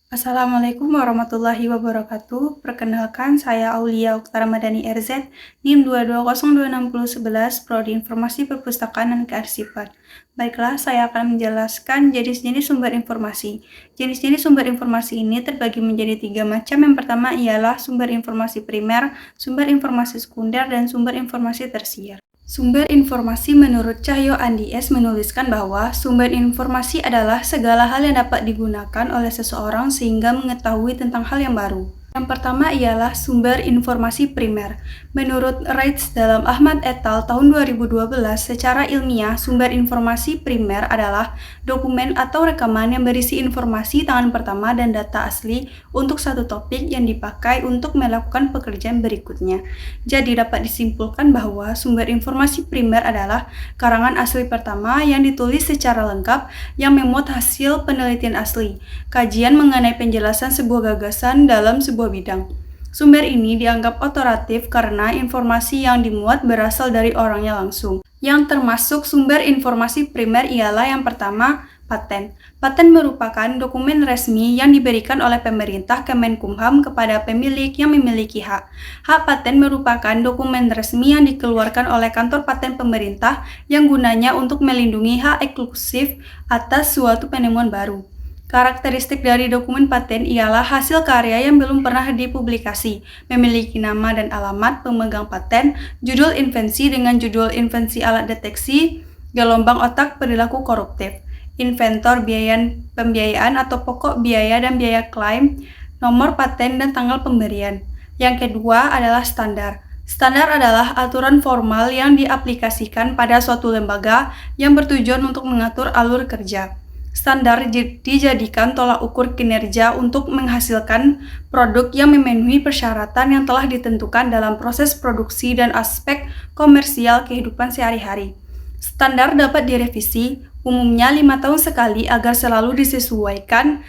Assalamualaikum warahmatullahi wabarakatuh. Perkenalkan, saya Aulia Oktara Madani RZ, NIM 2202611, Prodi Informasi Perpustakaan dan Kearsipan. Baiklah, saya akan menjelaskan jenis-jenis sumber informasi. Jenis-jenis sumber informasi ini terbagi menjadi 3 macam. Yang pertama ialah sumber informasi primer, sumber informasi sekunder, dan sumber informasi tersier. Sumber informasi menurut Cahyo Andi S. menuliskan bahwa sumber informasi adalah segala hal yang dapat digunakan oleh seseorang sehingga mengetahui tentang hal yang baru. Yang pertama ialah sumber informasi primer. Menurut Reitz dalam Ahmad et al. Tahun 2012, secara ilmiah, sumber informasi primer adalah dokumen atau rekaman yang berisi informasi tangan pertama dan data asli untuk satu topik yang dipakai untuk melakukan pekerjaan berikutnya. Jadi dapat disimpulkan bahwa sumber informasi primer adalah karangan asli pertama yang ditulis secara lengkap yang memuat hasil penelitian asli, kajian mengenai penjelasan sebuah gagasan dalam sebuah bidang. Sumber ini dianggap otoratif karena informasi yang dimuat berasal dari orangnya langsung. Yang termasuk sumber informasi primer ialah yang pertama, paten. Paten merupakan dokumen resmi yang diberikan oleh pemerintah Kemenkumham kepada pemilik yang memiliki hak. Hak paten merupakan dokumen resmi yang dikeluarkan oleh kantor paten pemerintah yang gunanya untuk melindungi hak eksklusif atas suatu penemuan baru. Karakteristik dari dokumen paten ialah hasil karya yang belum pernah dipublikasi, memiliki nama dan alamat pemegang paten, judul invensi dengan judul invensi alat deteksi, gelombang otak perilaku koruptif, inventor biaya pembiayaan atau pokok biaya dan biaya klaim, nomor paten dan tanggal pemberian. Yang kedua adalah standar. Standar adalah aturan formal yang diaplikasikan pada suatu lembaga yang bertujuan untuk mengatur alur kerja. Standar dijadikan tolak ukur kinerja untuk menghasilkan produk yang memenuhi persyaratan yang telah ditentukan dalam proses produksi dan aspek komersial kehidupan sehari-hari. Standar dapat direvisi, umumnya 5 tahun sekali agar selalu disesuaikan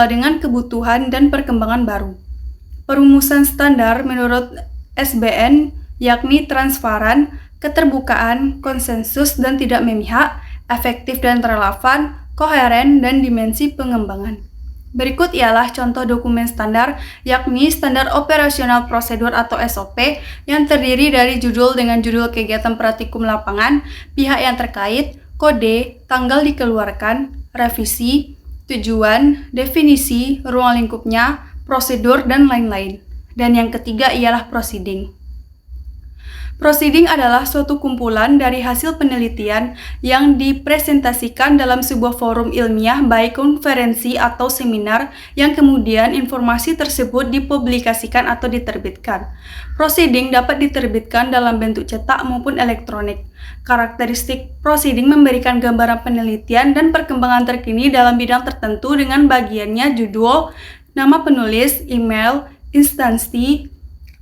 dengan kebutuhan dan perkembangan baru. Perumusan standar menurut SBN yakni transparan, keterbukaan, konsensus dan tidak memihak, efektif dan relevan, koheren, dan dimensi pengembangan. Berikut ialah contoh dokumen standar, yakni Standar Operasional Prosedur atau SOP yang terdiri dari judul dengan judul kegiatan praktikum lapangan, pihak yang terkait, kode, tanggal dikeluarkan, revisi, tujuan, definisi, ruang lingkupnya, prosedur, dan lain-lain. Dan yang ketiga ialah proceeding. Proceeding adalah suatu kumpulan dari hasil penelitian yang dipresentasikan dalam sebuah forum ilmiah baik konferensi atau seminar yang kemudian informasi tersebut dipublikasikan atau diterbitkan. Proceeding dapat diterbitkan dalam bentuk cetak maupun elektronik. Karakteristik proceeding memberikan gambaran penelitian dan perkembangan terkini dalam bidang tertentu dengan bagiannya judul, nama penulis, email, instansi,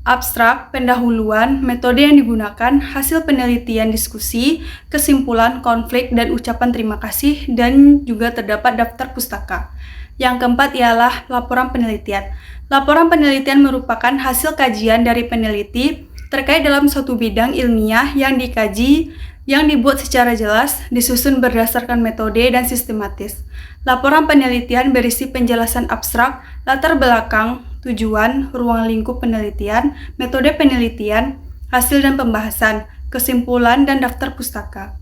abstrak, pendahuluan, metode yang digunakan, hasil penelitian diskusi, kesimpulan, konflik, dan ucapan terima kasih, dan juga terdapat daftar pustaka. Yang keempat ialah laporan penelitian. Laporan penelitian merupakan hasil kajian dari peneliti terkait dalam suatu bidang ilmiah yang dikaji, yang dibuat secara jelas, disusun berdasarkan metode dan sistematis. Laporan penelitian berisi penjelasan abstrak, latar belakang, tujuan, ruang lingkup penelitian, metode penelitian, hasil dan pembahasan, kesimpulan, dan daftar pustaka.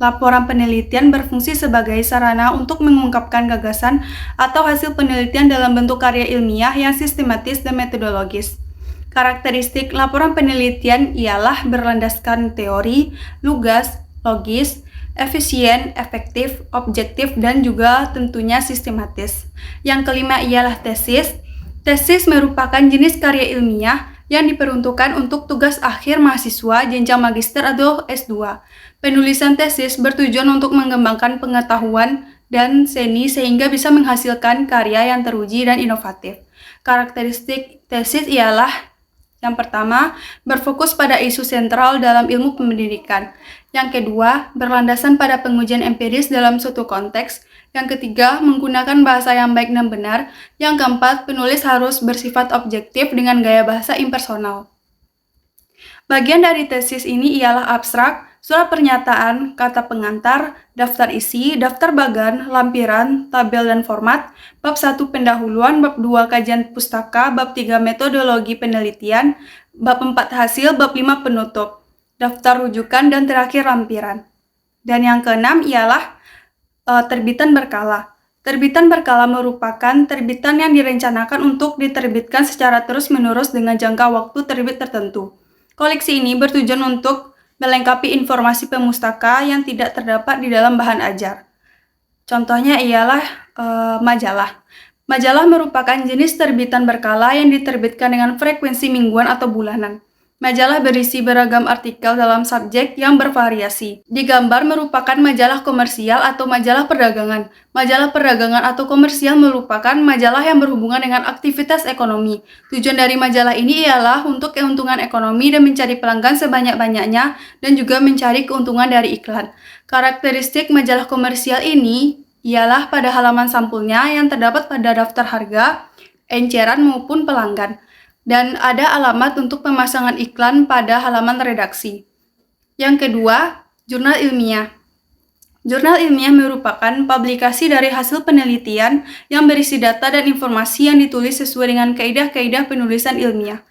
Laporan penelitian berfungsi sebagai sarana untuk mengungkapkan gagasan atau hasil penelitian dalam bentuk karya ilmiah yang sistematis dan metodologis. Karakteristik laporan penelitian ialah berlandaskan teori, lugas, logis, efisien, efektif, objektif, dan juga tentunya sistematis. Yang kelima ialah tesis. Tesis merupakan jenis karya ilmiah yang diperuntukkan untuk tugas akhir mahasiswa jenjang magister atau S2. Penulisan tesis bertujuan untuk mengembangkan pengetahuan dan seni sehingga bisa menghasilkan karya yang teruji dan inovatif. Karakteristik tesis ialah yang pertama, berfokus pada isu sentral dalam ilmu pendidikan. Yang kedua, berlandasan pada pengujian empiris dalam suatu konteks. Yang ketiga, menggunakan bahasa yang baik dan benar. Yang keempat, penulis harus bersifat objektif dengan gaya bahasa impersonal. Bagian dari tesis ini ialah abstrak. surat pernyataan, kata pengantar, daftar isi, daftar bagan, lampiran, tabel dan format, bab 1 pendahuluan, bab 2 kajian pustaka, bab 3 metodologi penelitian, bab 4 hasil, bab 5 penutup, daftar rujukan, dan terakhir lampiran. Dan yang keenam ialah terbitan berkala. Terbitan berkala merupakan terbitan yang direncanakan untuk diterbitkan secara terus-menerus dengan jangka waktu terbit tertentu. Koleksi ini bertujuan untuk melengkapi informasi pemustaka yang tidak terdapat di dalam bahan ajar. Contohnya ialah majalah. Majalah merupakan jenis terbitan berkala yang diterbitkan dengan frekuensi mingguan atau bulanan. Majalah berisi beragam artikel dalam subjek yang bervariasi. Digambar merupakan majalah komersial atau majalah perdagangan. Majalah perdagangan atau komersial merupakan majalah yang berhubungan dengan aktivitas ekonomi. Tujuan dari majalah ini ialah untuk keuntungan ekonomi dan mencari pelanggan sebanyak-banyaknya dan juga mencari keuntungan dari iklan. Karakteristik majalah komersial ini ialah pada halaman sampulnya yang terdapat pada daftar harga, enceran maupun pelanggan. Dan ada alamat untuk pemasangan iklan pada halaman redaksi. Yang kedua, jurnal ilmiah. Jurnal ilmiah merupakan publikasi dari hasil penelitian yang berisi data dan informasi yang ditulis sesuai dengan kaidah-kaidah penulisan ilmiah.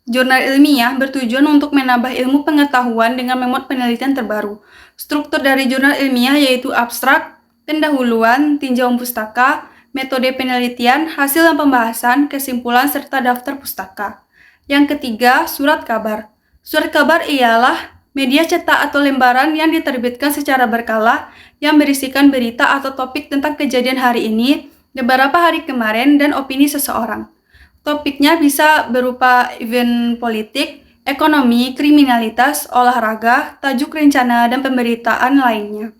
Jurnal ilmiah bertujuan untuk menambah ilmu pengetahuan dengan memuat penelitian terbaru. Struktur dari jurnal ilmiah yaitu abstrak, pendahuluan, tinjauan pustaka, metode penelitian, hasil dan pembahasan, kesimpulan, serta daftar pustaka. Yang ketiga, surat kabar. Surat kabar ialah media cetak atau lembaran yang diterbitkan secara berkala yang berisikan berita atau topik tentang kejadian hari ini, beberapa hari kemarin, dan opini seseorang. Topiknya bisa berupa event politik, ekonomi, kriminalitas, olahraga, tajuk rencana, dan pemberitaan lainnya.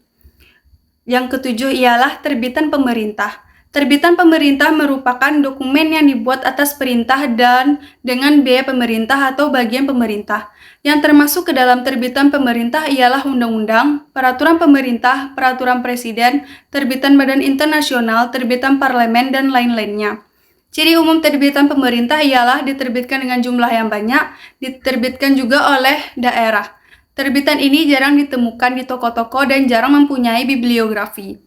Yang ketujuh ialah terbitan pemerintah. Terbitan pemerintah merupakan dokumen yang dibuat atas perintah dan dengan biaya pemerintah atau bagian pemerintah. Yang termasuk ke dalam terbitan pemerintah ialah undang-undang, peraturan pemerintah, peraturan presiden, terbitan badan internasional, terbitan parlemen, dan lain-lainnya. Ciri umum terbitan pemerintah ialah diterbitkan dengan jumlah yang banyak, diterbitkan juga oleh daerah. Terbitan ini jarang ditemukan di toko-toko dan jarang mempunyai bibliografi.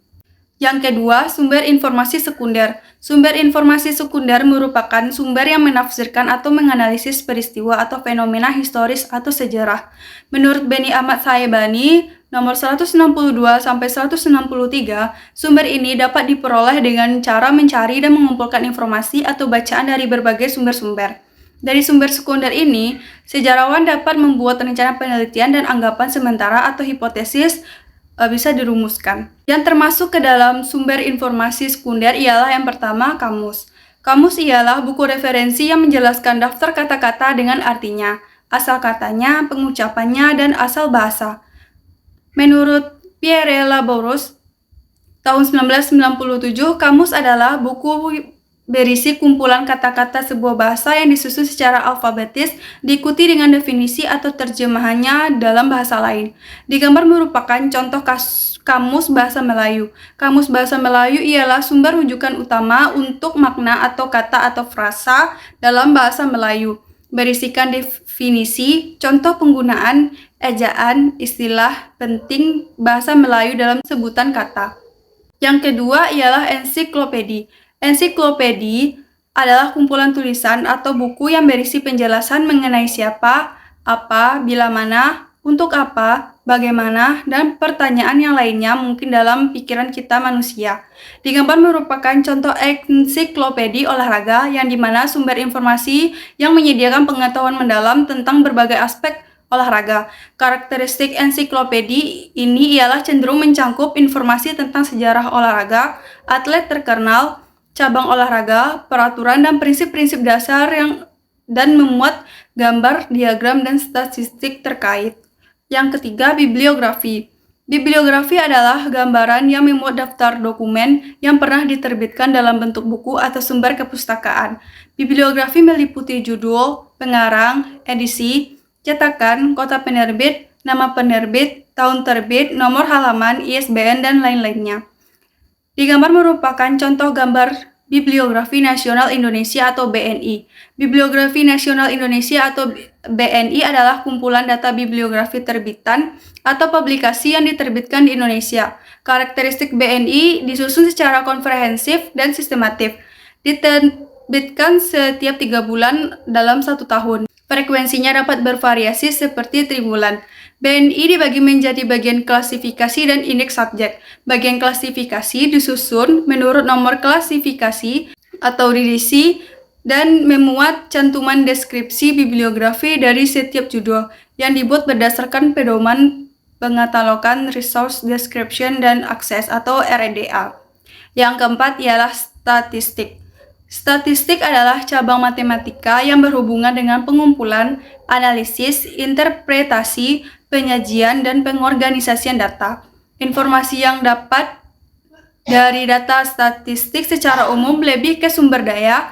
Yang kedua, sumber informasi sekunder. Sumber informasi sekunder merupakan sumber yang menafsirkan atau menganalisis peristiwa atau fenomena historis atau sejarah. Menurut Beni Ahmad Saebani, nomor 162-163, sumber ini dapat diperoleh dengan cara mencari dan mengumpulkan informasi atau bacaan dari berbagai sumber-sumber. Dari sumber sekunder ini, sejarawan dapat membuat rencana penelitian dan anggapan sementara atau hipotesis bisa dirumuskan. Yang termasuk ke dalam sumber informasi sekunder ialah yang pertama, kamus. Kamus ialah buku referensi yang menjelaskan daftar kata-kata dengan artinya, asal katanya, pengucapannya, dan asal bahasa. Menurut Pierre Labouros, tahun 1997, kamus adalah buku berisi kumpulan kata-kata sebuah bahasa yang disusun secara alfabetis, diikuti dengan definisi atau terjemahannya dalam bahasa lain. Digambar merupakan contoh kamus bahasa Melayu. Kamus bahasa Melayu ialah sumber rujukan utama untuk makna atau kata atau frasa dalam bahasa Melayu. Berisikan definisi, contoh penggunaan, ejaan, istilah penting bahasa Melayu dalam sebutan kata. Yang kedua ialah ensiklopedi. Ensiklopedi adalah kumpulan tulisan atau buku yang berisi penjelasan mengenai siapa, apa, bila mana, untuk apa, bagaimana, dan pertanyaan yang lainnya mungkin dalam pikiran kita manusia. Digambar merupakan contoh ensiklopedi olahraga yang dimana sumber informasi yang menyediakan pengetahuan mendalam tentang berbagai aspek olahraga. Karakteristik ensiklopedi ini ialah cenderung mencangkup informasi tentang sejarah olahraga, atlet terkenal, cabang olahraga, peraturan dan prinsip-prinsip dasar dan memuat gambar, diagram, dan statistik terkait. Yang ketiga, bibliografi. Bibliografi adalah gambaran yang memuat daftar dokumen yang pernah diterbitkan dalam bentuk buku atau sumber kepustakaan. Bibliografi meliputi judul, pengarang, edisi, cetakan, kota penerbit, nama penerbit, tahun terbit, nomor halaman, ISBN, dan lain-lainnya. Digambar merupakan contoh gambar Bibliografi Nasional Indonesia atau BNI. Bibliografi Nasional Indonesia atau BNI adalah kumpulan data bibliografi terbitan atau publikasi yang diterbitkan di Indonesia. Karakteristik BNI disusun secara komprehensif dan sistematif, diterbitkan setiap 3 bulan dalam 1 tahun. Frekuensinya dapat bervariasi seperti triwulan. BNI dibagi menjadi bagian klasifikasi dan indeks subjek. Bagian klasifikasi disusun menurut nomor klasifikasi atau edisi dan memuat cantuman deskripsi bibliografi dari setiap judul yang dibuat berdasarkan pedoman pengatalogan Resource Description dan Access atau RDA. Yang keempat ialah statistik. Statistik adalah cabang matematika yang berhubungan dengan pengumpulan, analisis, interpretasi, penyajian, dan pengorganisasian data. Informasi yang dapat dari data statistik secara umum lebih ke sumber daya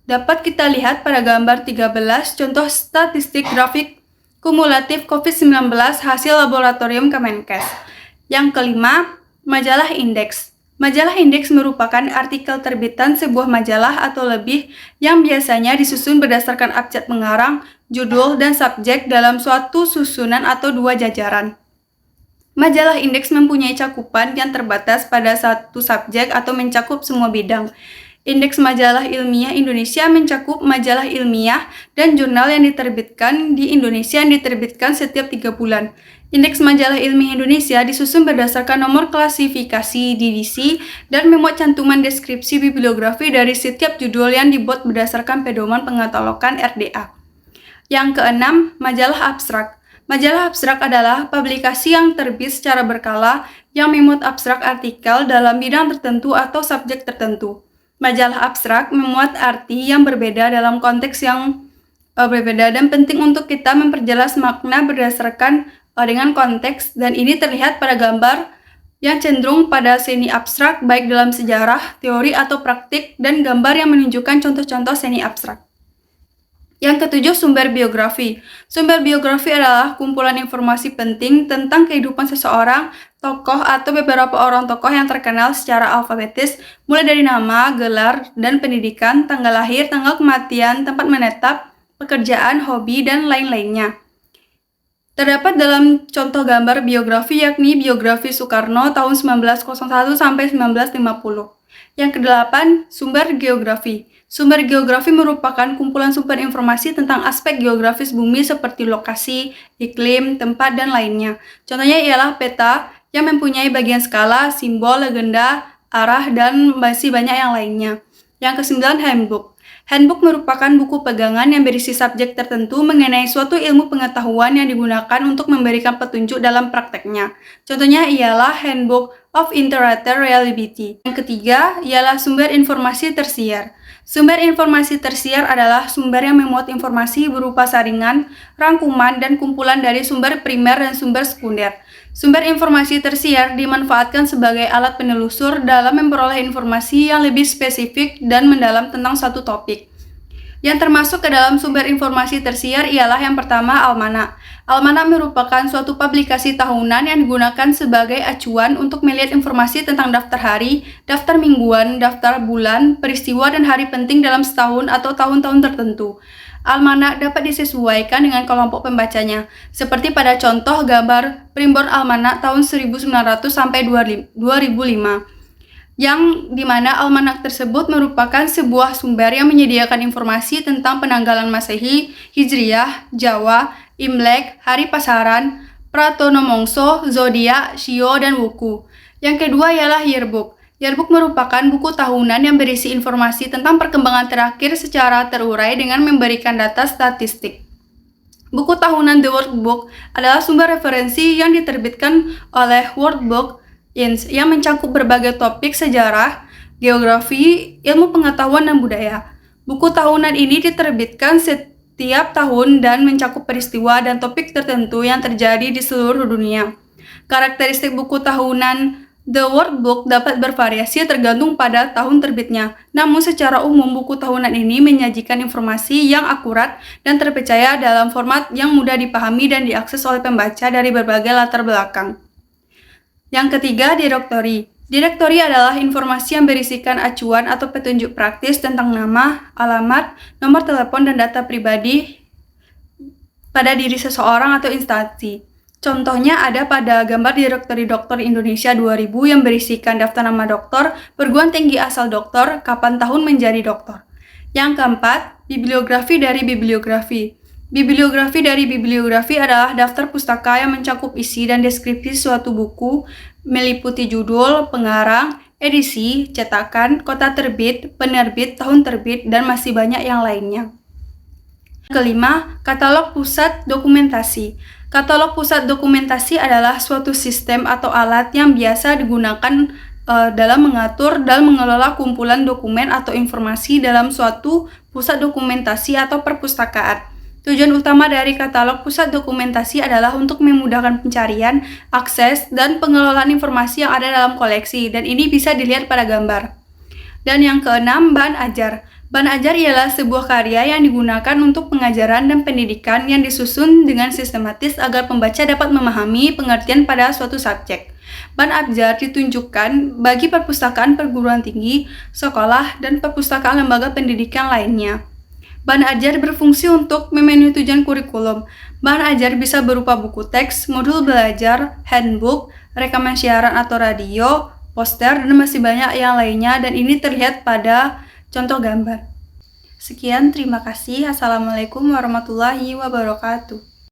dapat kita lihat pada gambar 13 contoh statistik grafik kumulatif COVID-19 hasil laboratorium Kemenkes. Yang kelima, majalah indeks. Majalah indeks merupakan artikel terbitan sebuah majalah atau lebih yang biasanya disusun berdasarkan abjad pengarang, judul, dan subjek dalam suatu susunan atau 2 jajaran. Majalah indeks mempunyai cakupan yang terbatas pada satu subjek atau mencakup semua bidang. Indeks Majalah Ilmiah Indonesia mencakup majalah ilmiah dan jurnal yang diterbitkan di Indonesia yang diterbitkan setiap 3 bulan. Indeks Majalah Ilmiah Indonesia disusun berdasarkan nomor klasifikasi divisi dan memuat cantuman deskripsi bibliografi dari setiap judul yang dibuat berdasarkan pedoman pengatalogan RDA. Yang keenam, majalah abstrak. Majalah abstrak adalah publikasi yang terbit secara berkala yang memuat abstrak artikel dalam bidang tertentu atau subjek tertentu. Majalah abstrak memuat arti yang berbeda dalam konteks yang berbeda dan penting untuk kita memperjelas makna berdasarkan dengan konteks, dan ini terlihat pada gambar yang cenderung pada seni abstrak baik dalam sejarah, teori atau praktik, dan gambar yang menunjukkan contoh-contoh seni abstrak. Yang ketujuh, sumber biografi. Sumber biografi adalah kumpulan informasi penting tentang kehidupan seseorang, tokoh, atau beberapa orang tokoh yang terkenal secara alfabetis, mulai dari nama, gelar, dan pendidikan, tanggal lahir, tanggal kematian, tempat menetap, pekerjaan, hobi, dan lain-lainnya. Terdapat dalam contoh gambar biografi yakni biografi Soekarno tahun 1901 sampai 1950. Yang kedelapan, sumber geografi. Sumber geografi merupakan kumpulan sumber informasi tentang aspek geografis bumi seperti lokasi, iklim, tempat, dan lainnya. Contohnya ialah peta yang mempunyai bagian skala, simbol, legenda, arah, dan masih banyak yang lainnya. Yang kesembilan, handbook. Handbook merupakan buku pegangan yang berisi subjek tertentu mengenai suatu ilmu pengetahuan yang digunakan untuk memberikan petunjuk dalam prakteknya. Contohnya ialah Handbook of Interactive Reliability. Yang ketiga ialah sumber informasi tersier. Sumber informasi tersier adalah sumber yang memuat informasi berupa saringan, rangkuman, dan kumpulan dari sumber primer dan sumber sekunder. Sumber informasi tersier dimanfaatkan sebagai alat penelusur dalam memperoleh informasi yang lebih spesifik dan mendalam tentang suatu topik. Yang termasuk ke dalam sumber informasi tersier ialah yang pertama, almanak. Almanak merupakan suatu publikasi tahunan yang digunakan sebagai acuan untuk melihat informasi tentang daftar hari, daftar mingguan, daftar bulan, peristiwa, dan hari penting dalam setahun atau tahun-tahun tertentu. Almanak dapat disesuaikan dengan kelompok pembacanya, seperti pada contoh gambar Primbon Almanak tahun 1900 sampai 2005. Yang dimana almanak tersebut merupakan sebuah sumber yang menyediakan informasi tentang penanggalan Masehi, Hijriah, Jawa, Imlek, hari pasaran, Pratono Mongso, zodiak, shio, dan wuku. Yang kedua ialah yearbook. Yearbook merupakan buku tahunan yang berisi informasi tentang perkembangan terakhir secara terurai dengan memberikan data statistik. Buku tahunan The Workbook adalah sumber referensi yang diterbitkan oleh Workbook yang mencakup berbagai topik sejarah, geografi, ilmu pengetahuan, dan budaya. Buku tahunan ini diterbitkan setiap tahun dan mencakup peristiwa dan topik tertentu yang terjadi di seluruh dunia. Karakteristik buku tahunan The Workbook dapat bervariasi tergantung pada tahun terbitnya. Namun secara umum buku tahunan ini menyajikan informasi yang akurat dan terpercaya dalam format yang mudah dipahami dan diakses oleh pembaca dari berbagai latar belakang. Yang ketiga, direktori. Direktori adalah informasi yang berisikan acuan atau petunjuk praktis tentang nama, alamat, nomor telepon, dan data pribadi pada diri seseorang atau instansi. Contohnya ada pada gambar Direktori Dokter Indonesia 2000 yang berisikan daftar nama dokter, perguruan tinggi asal dokter, kapan tahun menjadi dokter. Yang keempat, bibliografi dari bibliografi. Bibliografi dari bibliografi adalah daftar pustaka yang mencakup isi dan deskripsi suatu buku, meliputi judul, pengarang, edisi, cetakan, kota terbit, penerbit, tahun terbit, dan masih banyak yang lainnya. Kelima, katalog pusat dokumentasi. Katalog pusat dokumentasi adalah suatu sistem atau alat yang biasa digunakan dalam mengatur dan mengelola kumpulan dokumen atau informasi dalam suatu pusat dokumentasi atau perpustakaan. Tujuan utama dari katalog pusat dokumentasi adalah untuk memudahkan pencarian, akses, dan pengelolaan informasi yang ada dalam koleksi, dan ini bisa dilihat pada gambar. Dan yang keenam, bahan ajar. Bahan ajar ialah sebuah karya yang digunakan untuk pengajaran dan pendidikan yang disusun dengan sistematis agar pembaca dapat memahami pengertian pada suatu subjek. Bahan ajar ditunjukkan bagi perpustakaan perguruan tinggi, sekolah, dan perpustakaan lembaga pendidikan lainnya. Bahan ajar berfungsi untuk memenuhi tujuan kurikulum. Bahan ajar bisa berupa buku teks, modul belajar, handbook, rekaman siaran atau radio, poster, dan masih banyak yang lainnya, dan ini terlihat pada contoh gambar. Sekian, terima kasih. Assalamualaikum warahmatullahi wabarakatuh.